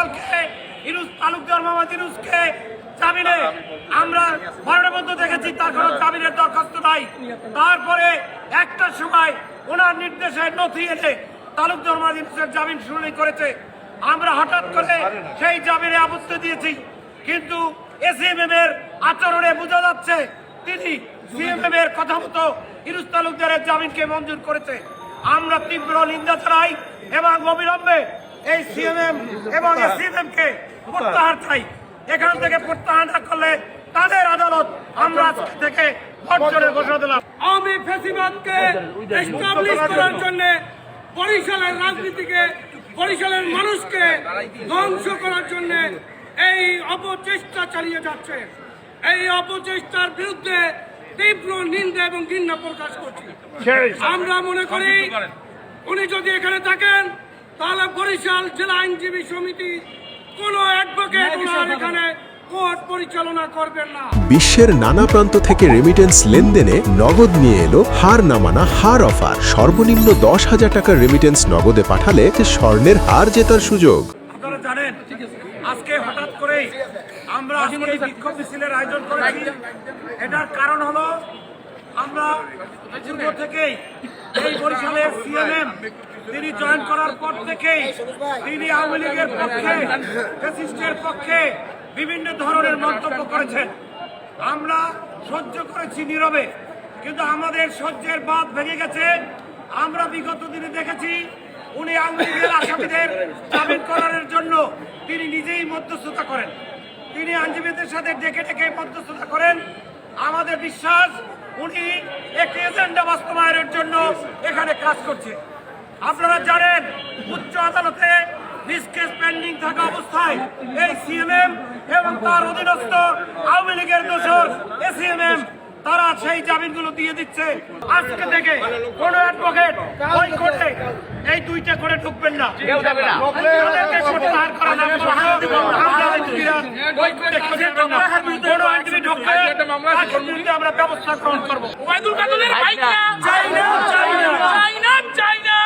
গতকালকে ইউনূস তালুকদার মোহাম্মদ ইউনূসকে জামিনে আমরা মরণবন্ধ দেখেছি, তার কোনো জামিনের দরখাস্ত নাই। তারপরে একটা সময় ওনার নির্দেশে নথি এনে তালুকদার মোহাম্মদ ইউনূসের জামিন শুনানি করেছে। আমরা হঠাৎ করে সেই জামিনে আপত্তি দিয়েছি, কিন্তু এসিএমএম এর আচরণে বোঝা যাচ্ছে তিনি সিএমএম এর কথা মতো ইউনূস তালুকদারের জামিনকে মঞ্জুর করেছে। আমরা তীব্র নিন্দা জানাই এবং অবিলম্বে এই সিএমএম এবং এসিএমএম কে প্রত্যাহার চাই। এখান থেকে প্রত্যাহার না করলে তাদের আদালত আমরা আজকে থেকে বর্জনের ঘোষণা দিলাম। আওয়ামী ফ্যাসিবাদকে এস্টাবলিশ করার জন্য বরিশালের রাজনীতিকে, বরিশালের মানুষকে ধ্বংস করার জন্য এই অপচেষ্টা চালিয়ে যাচ্ছে। এই অপচেষ্টার বিরুদ্ধে তীব্র নিন্দা এবং ঘৃণা প্রকাশ করছি। আমরা মনে করি উনি যদি এখানে থাকেন তাহলে বরিশাল জেলা আইনজীবী সমিতি কোন অ্যাডভোকেট ওনার এখানে কোর্ট পরিচালনা করবেন না। বিশ্বের নানা প্রান্ত থেকে রেমিটেন্স লেনদেনে নগদ নিয়ে এলো হার না মানা হার অফার। সর্বনিম্ন 10,000 টাকার রেমিটেন্স নগদে পাঠালে স্বর্ণের হার জেতার সুযোগ। আপনারা জানেন আজকে হঠাৎ করেই আমরা এই বিক্ষোভ মিছিলের আয়োজন করেছি। এটার কারণ হলো আমরা পূর্ব থেকেই এই বরিশালের সিএমএম তিনি জয়েন করার পর থেকেই তিনি আওয়ামী লীগের পক্ষে, ফ্যাসিস্টের পক্ষে বিভিন্ন ধরনের মন্তব্য করেছেন। আমরা সহ্য করেছি নীরবে, কিন্তু আমাদের সহ্যের বাঁধ ভেঙে গেছে। আমরা বিগত দিনে দেখেছি উনি আওয়ামী লীগের আসামিদের জামিন করার জন্য তিনি নিজেই মধ্যস্থতা করেন, তিনি আইনজীবীদের সাথে ডেকে ডেকে মধ্যস্থতা করেন। আমাদের বিশ্বাস উনি একটি এজেন্ডা বাস্তবায়নের জন্য এখানে কাজ করছে। আপনারা জানেন উচ্চ আদালতে নিজ কেস পেন্ডিং থাকা অবস্থায় এই সিএমএম এবং তার অধীনস্থ আওয়ামী লীগের দোসর এসিএমএম তারা সেই জামিনগুলো দিয়ে দিচ্ছে। আজকে থেকে কোন অ্যাডভোকেট ওই কোর্টে এই দুইটা করে ঢুকবেন না, তাদেরকে প্রত্যাহার করা না। আমরা আইনজীবীরা ওই কোর্টে ঢুকবেন না। কোন আইনজীবী ঢুকবে তার বিরুদ্ধে আমরা ব্যবস্থা গ্রহণ করবো। ওবায়দুল কাদেরের ভাই না, চাই না, চাই না, চাই না, চাই না।